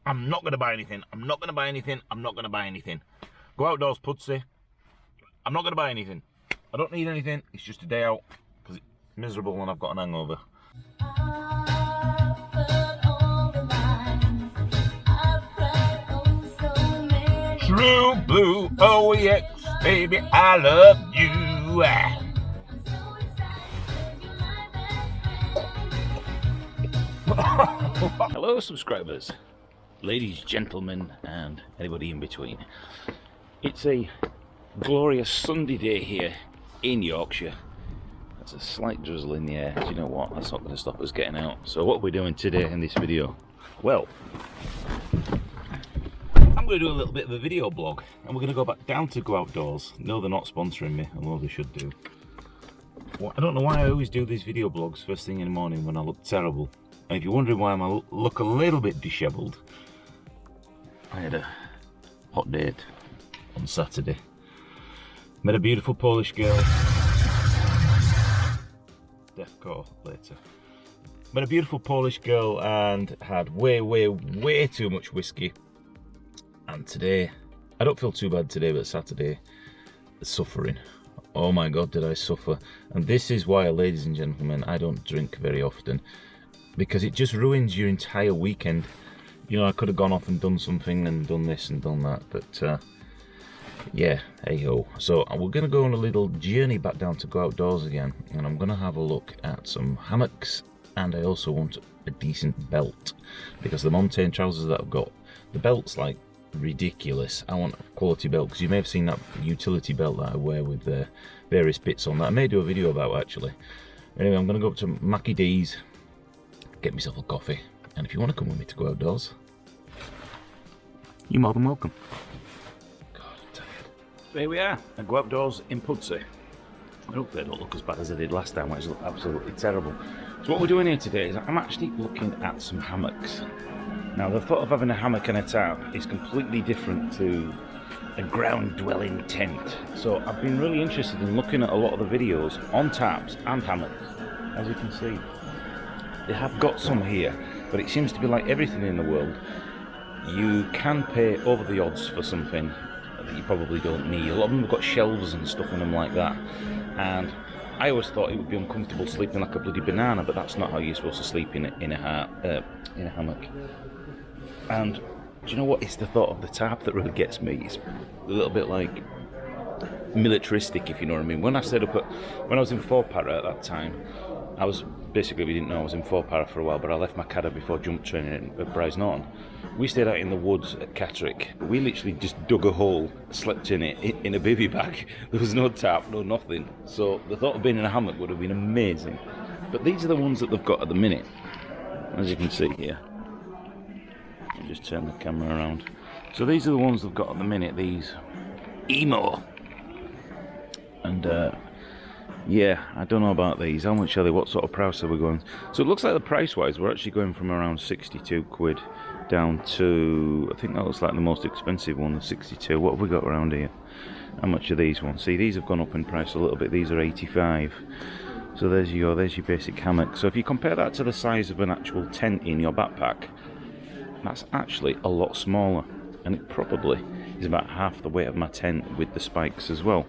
I'm not going to buy anything. I'm not going to buy anything. I'm not going to buy anything. GoOutdoors Pudsey. I'm not going to buy anything. I don't need anything. It's just a day out because it's miserable and I've got an hangover. True blue, oh yes, baby, I love you. Hello subscribers, ladies, gentlemen, and anybody in between. It's a glorious Sunday day here in Yorkshire. There's a slight drizzle in the air. Do you know what? That's not going to stop us getting out. So what are we doing today in this video? Well, I'm going to do a little bit of a video blog, and we're going to go back down to GoOutdoors. No, they're not sponsoring me, although they should do. Well, I don't know why I always do these video blogs first thing in the morning when I look terrible. And if you're wondering why I look a little bit dishevelled, I had a hot date on Saturday. Met a beautiful Polish girl. Death call later. Met a beautiful Polish girl and had way too much whiskey. And today, I don't feel too bad today, but Saturday, suffering. Oh my God, did I suffer. And this is why, ladies and gentlemen, I don't drink very often. Because it just ruins your entire weekend. You know, I could have gone off and done something and done this and done that, but yeah, hey-ho. So we're going to go on a little journey back down to GoOutdoors again, and I'm going to have a look at some hammocks, and I also want a decent belt, because the mountain trousers that I've got, the belt's like ridiculous. I want a quality belt, because you may have seen that utility belt that I wear with various bits on that I may do a video about actually. Anyway, I'm going to go up to Mackie D's, get myself a coffee, and if you want to come with me to GoOutdoors, you're more than welcome. God, I'm tired. So here we are at GoOutdoors in Pudsey. I hope they don't look as bad as I did last time, which looked absolutely terrible. So what we're doing here today is I'm actually looking at some hammocks. Now the thought of having a hammock and a tarp is completely different to a ground-dwelling tent. So I've been really interested in looking at a lot of the videos on tarps and hammocks. As you can see, they have got some here, but it seems to be like everything in the world. You can pay over the odds for something that you probably don't need. A lot of them have got shelves and stuff in them like that, and I always thought it would be uncomfortable sleeping like a bloody banana, but that's not how you're supposed to sleep in a hammock. And do you know what? It's the thought of the tarp that really gets me. It's a little bit like militaristic, if you know what I mean. When I was in Forpara at that time, I was basically, we didn't know I was in Forpara for a while, but I left my cadder before jump training at Bryce Norton. We stayed out in the woods at Catterick. We literally just dug a hole, slept in it, in a bivvy bag. There was no tarp, no nothing. So the thought of being in a hammock would have been amazing. But these are the ones that they've got at the minute, as you can see here. I'll just turn the camera around. So these are the ones they've got at the minute, these Emo. And yeah, I don't know about these. How much are they? What sort of price are we going? So it looks like the price-wise, we're actually going from around 62 quid down to, I think that looks like the most expensive one, the 62. What have we got around here? How much are these ones? See, these have gone up in price a little bit. These are 85. So there's your basic hammock. So if you compare that to the size of an actual tent in your backpack, that's actually a lot smaller. And it probably is about half the weight of my tent with the spikes as well.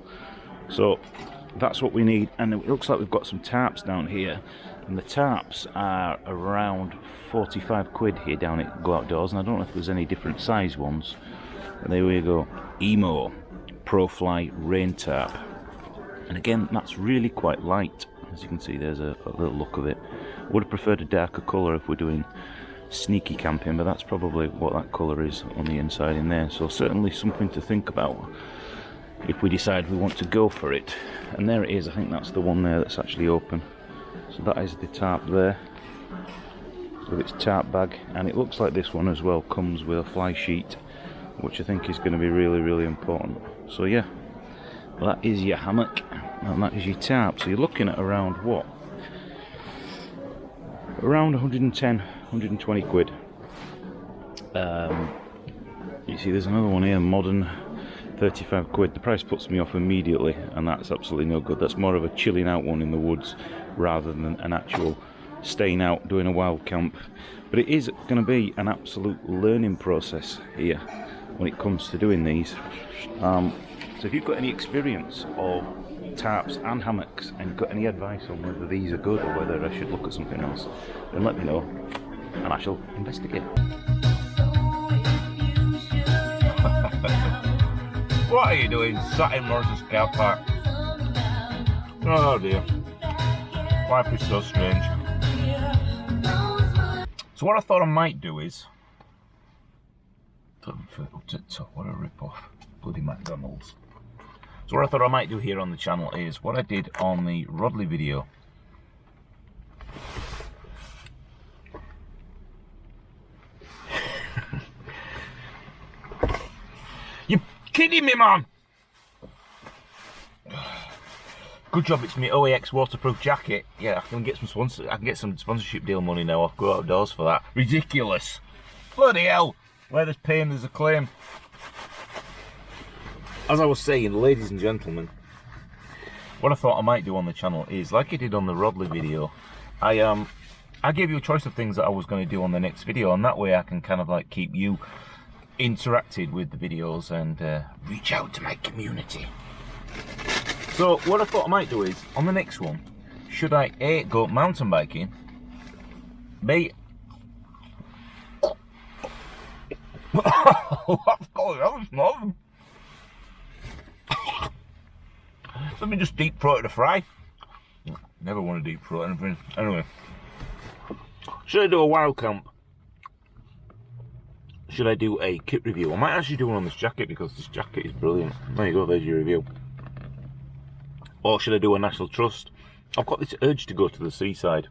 So that's what we need, and it looks like we've got some tarps down here, and the tarps are around 45 quid here down at GoOutdoors, and I don't know if there's any different size ones. But there we go, Emo Pro Fly Rain Tarp, and again that's really quite light. As you can see, there's a little look of it. Would have preferred a darker colour if we're doing sneaky camping, but that's probably what that colour is on the inside in there, so certainly something to think about if we decide we want to go for it. And there it is, I think that's the one there that's actually open. So that is the tarp there, with its tarp bag, and it looks like this one as well comes with a fly sheet, which I think is going to be really important. So yeah, well, that is your hammock, and that is your tarp. So you're looking at around what? Around 110, 120 quid. You see there's another one here, modern, 35 quid. The price puts me off immediately, and that's absolutely no good. That's more of a chilling out one in the woods rather than an actual staying out, doing a wild camp. But it is going to be an absolute learning process here when it comes to doing these. So if you've got any experience of tarps and hammocks and you've got any advice on whether these are good or whether I should look at something else, then let me know and I shall investigate. What are you doing sat in Morrison's car park? Oh dear. Life is so strange. So what I thought I might do is... What a rip-off. Bloody McDonald's. So what I thought I might do here on the channel is what I did on the Rodley video. You kidding me, man? Good job it's my OEX waterproof jacket. Yeah, I can get some sponsorship deal money now off Go Outdoors for that. Ridiculous. Bloody hell. Where there's pain, there's a claim. As I was saying, ladies and gentlemen, what I thought I might do on the channel is, like I did on the Rodley video, I gave you a choice of things that I was going to do on the next video, and that way I can kind of like keep you interacted with the videos and reach out to my community. So what I thought I might do is, on the next one, should I A, go mountain biking, B, what's going on, Mom? Let me just deep throat it a fry. Never want to deep throat anything. Anyway, should I do a wild camp? Should I do a kit review? I might actually do one on this jacket because this jacket is brilliant. There you go, there's your review. Or should I do a National Trust? I've got this urge to go to the seaside,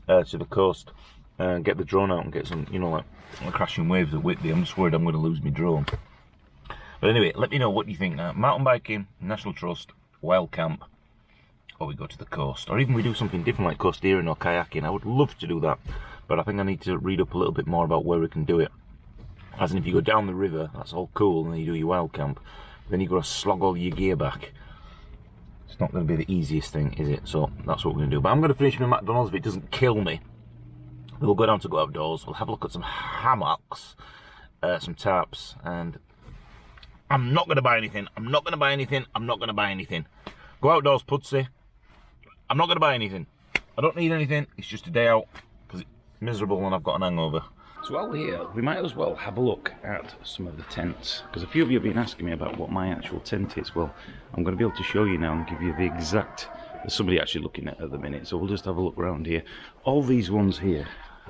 to the coast, and get the drone out and get some, you know, like the crashing waves at Whitby. I'm just worried I'm going to lose my drone. But anyway, let me know what you think. Mountain biking, National Trust, wild camp, or we go to the coast, or even we do something different like coasteering or kayaking. I would love to do that, but I think I need to read up a little bit more about where we can do it. As in, if you go down the river, that's all cool, and then you do your wild camp, then you've got to slog all your gear back. It's not going to be the easiest thing, is it? So that's what we're going to do. But I'm going to finish my McDonald's if it doesn't kill me. We'll go down to Go Outdoors, we'll have a look at some hammocks, some tarps, and I'm not going to buy anything. I'm not going to buy anything. I'm not going to buy anything. Go Outdoors Pudsey. I'm not going to buy anything. I don't need anything. It's just a day out because it's miserable and I've got an hangover. So while we're here, we might as well have a look at some of the tents, because a few of you have been asking me about what my actual tent is. Well, I'm going to be able to show you now and give you the exact... There's somebody actually looking at the minute, so we'll just have a look around here. All these ones here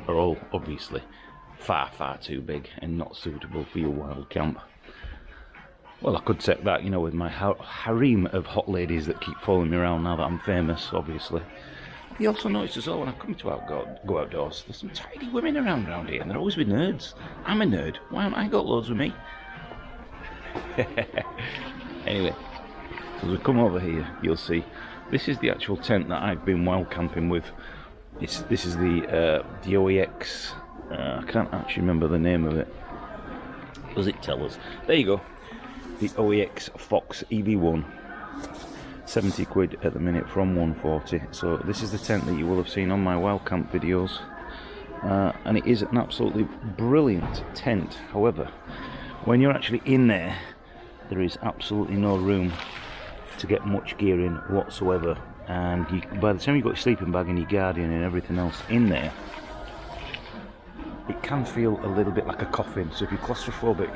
are all obviously far, far too big and not suitable for your wild camp. Well, I could take that, you know, with my harem of hot ladies that keep following me around now that I'm famous, obviously. You also notice as well, when I come to Go Outdoors, there's some tidy women around here, and they're always with nerds. I'm a nerd. Why haven't I got loads with me? Anyway, so as we come over here, you'll see this is the actual tent that I've been wild camping with. This is the OEX. I can't actually remember the name of it. Does it tell us? There you go. The OEX Fox EV1. 70 quid at the minute from 140. So this is the tent that you will have seen on my wild camp videos, and it is an absolutely brilliant tent. However, when you're actually in there, there is absolutely no room to get much gear in whatsoever, and by the time you've got your sleeping bag and your guardian and everything else in there, it can feel a little bit like a coffin. So if you're claustrophobic,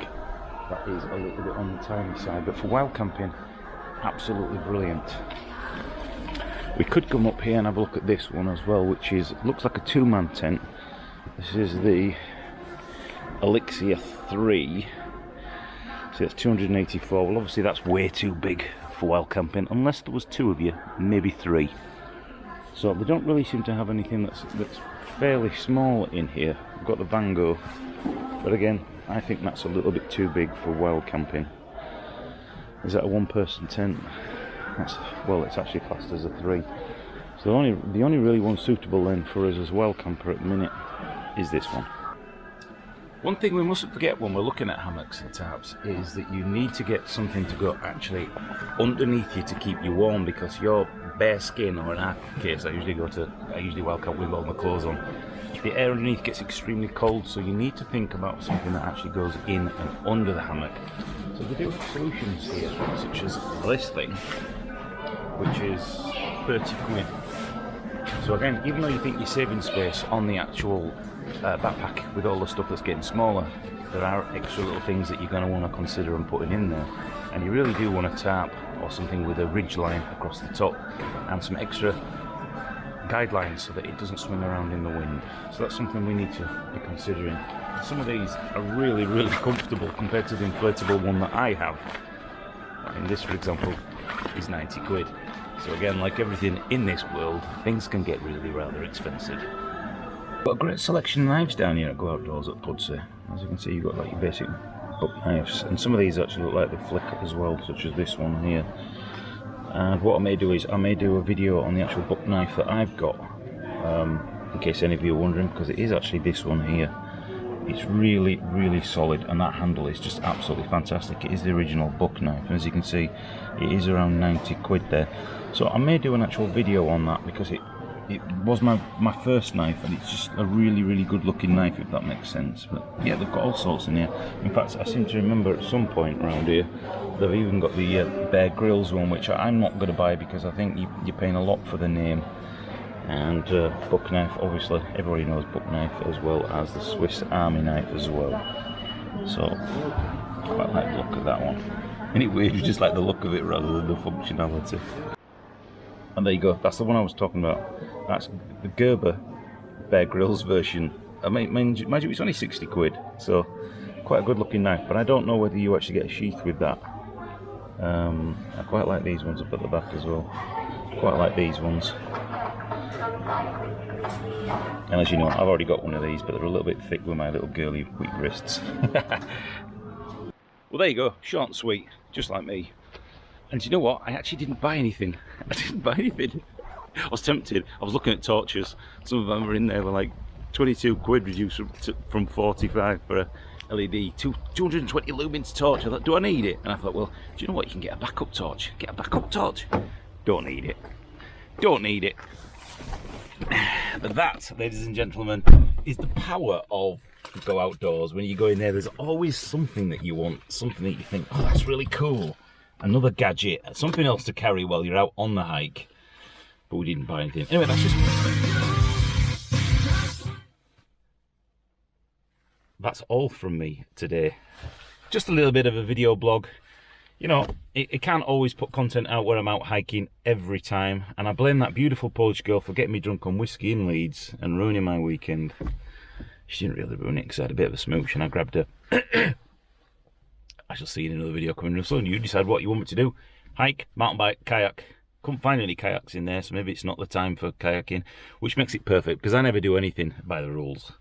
that is a little bit on the tiny side, but for wild camping, absolutely brilliant. We could come up here and have a look at this one as well, which looks like a two-man tent. This is the Elixir 3. So that's 284. Well, obviously that's way too big for wild camping, unless there was two of you, maybe three. So they don't really seem to have anything that's fairly small in here. We've got the Vango, but again, I think that's a little bit too big for wild camping. Is that a one-person tent? Well, it's actually classed as a 3. So the only really one suitable then for us as wild camper at the minute is this one. One thing we mustn't forget when we're looking at hammocks and tarps is that you need to get something to go actually underneath you to keep you warm, because your bare skin, or in our case, I usually walk out with all my clothes on. The air underneath gets extremely cold, so you need to think about something that actually goes in and under the hammock. So they do have solutions here, such as this thing, which is 30 quid. So again, even though you think you're saving space on the actual backpack with all the stuff that's getting smaller, there are extra little things that you're going to want to consider and putting in there. And you really do want a tarp or something with a ridge line across the top and some extra guidelines so that it doesn't swing around in the wind. So that's something we need to be considering. Some of these are really, really comfortable compared to the inflatable one that I have. I mean, this, for example, is 90 quid. So again, like everything in this world, things can get really rather expensive. Got a great selection of knives down here at GoOutdoors at Pudsey. As you can see, you've got like your basic buck knives, and some of these actually look like they flick as well, such as this one here. And what I may do is I may do a video on the actual buck knife that I've got, in case any of you are wondering, because it is actually this one here. It's really, really solid, and that handle is just absolutely fantastic. It is the original buck knife, and as you can see, it is around 90 quid there. So I may do an actual video on that, because it was my first knife, and it's just a really, really good looking knife, if that makes sense. But yeah, they've got all sorts in here. In fact, I seem to remember at some point around here, they've even got the Bear Grylls one, which I'm not going to buy because I think you're paying a lot for the name. And buck knife, obviously, everybody knows buck knife, as well as the Swiss Army knife as well. So, I quite like the look of that one. Anyway, it's just like the look of it rather than the functionality. And there you go, that's the one I was talking about. That's the Gerber Bear Grylls version. I mean, mind you, it's only 60 quid, so quite a good looking knife, but I don't know whether you actually get a sheath with that. I quite like these ones up at the back as well. Quite like these ones. And as you know, I've already got one of these, but they're a little bit thick with my little girly weak wrists. Well, there you go, short and sweet, just like me. And do you know what? I actually didn't buy anything. I didn't buy anything. I was tempted. I was looking at torches. Some of them were in there were like 22 quid reduced from 45 for a LED. 220 lumens torch. I thought, do I need it? And I thought, well, do you know what? You can get a backup torch. Get a backup torch. Don't need it. Don't need it. But that, ladies and gentlemen, is the power of Go Outdoors. When you go in there, there's always something that you want, something that you think, oh, that's really cool. Another gadget, something else to carry while you're out on the hike. But we didn't buy anything. Anyway, that's all from me today. Just a little bit of a video blog. You know, it can't always put content out where I'm out hiking every time, and I blame that beautiful Polish girl for getting me drunk on whiskey in Leeds and ruining my weekend. She didn't really ruin it because I had a bit of a smooch and I grabbed her. I shall see you in another video coming up soon. You decide what you want me to do. Hike, mountain bike, kayak. Couldn't find any kayaks in there, so maybe it's not the time for kayaking, which makes it perfect because I never do anything by the rules.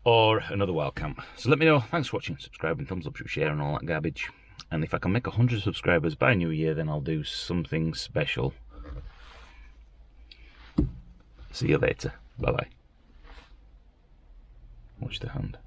Or another wild camp. So let me know. Thanks for watching, subscribing, thumbs up, share and all that garbage. And if I can make 100 subscribers by New Year, then I'll do something special. See you later. Bye bye. Watch the hand.